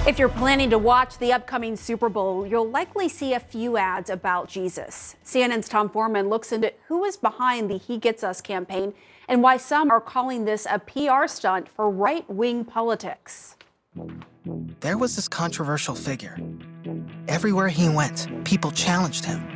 If you're planning to watch the upcoming Super Bowl, you'll likely see a few ads about Jesus. CNN's Tom Foreman looks into who is behind the He Gets Us campaign and why some are calling this a PR stunt for right-wing politics. There was this controversial figure. Everywhere he went, people challenged him.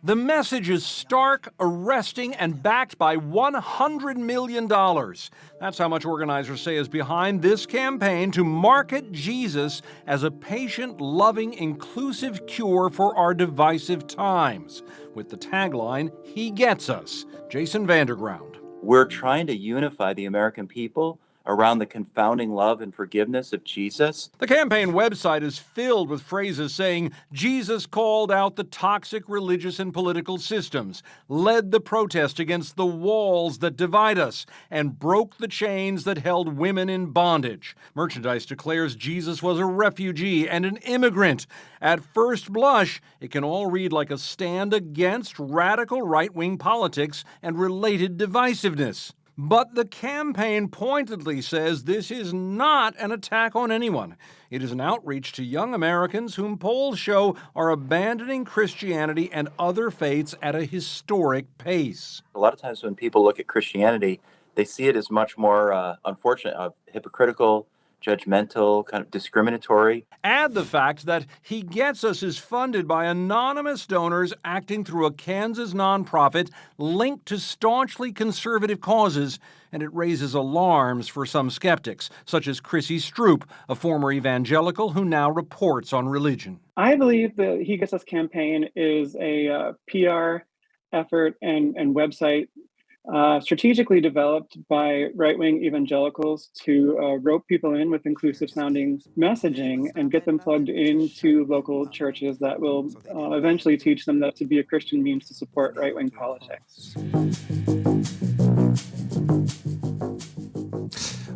The message is stark, arresting, and backed by $100 million. That's how much organizers say is behind this campaign to market Jesus as a patient, loving, inclusive cure for our divisive times. With the tagline, He Gets Us. Jason Vanderground. We're trying to unify the American people around the confounding love and forgiveness of Jesus. The campaign website is filled with phrases saying Jesus called out the toxic religious and political systems, led the protest against the walls that divide us, and broke the chains that held women in bondage. Merchandise declares Jesus was a refugee and an immigrant. At first blush, it can all read like a stand against radical right-wing politics and related divisiveness. But the campaign pointedly says this is not an attack on anyone. It is an outreach to young Americans whom polls show are abandoning Christianity and other faiths at a historic pace. A lot of times when people look at Christianity, they see it as much more unfortunate, hypocritical, judgmental, kind of discriminatory. Add the fact that He Gets Us is funded by anonymous donors acting through a Kansas nonprofit linked to staunchly conservative causes, and it raises alarms for some skeptics, such as Chrissy Stroop, a former evangelical who now reports on religion. I believe the He Gets Us campaign is a PR effort and website strategically developed by right-wing evangelicals to rope people in with inclusive-sounding messaging and get them plugged into local churches that will eventually teach them that to be a Christian means to support right-wing politics.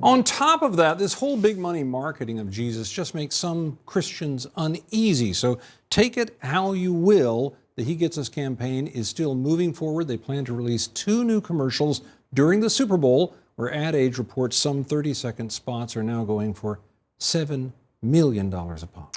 On top of that, this whole big money marketing of Jesus just makes some Christians uneasy. So take it how you will. The He Gets Us campaign is still moving forward. They plan to release 2 new commercials during the Super Bowl, where Ad Age reports some 30-second spots are now going for $7 million a pop.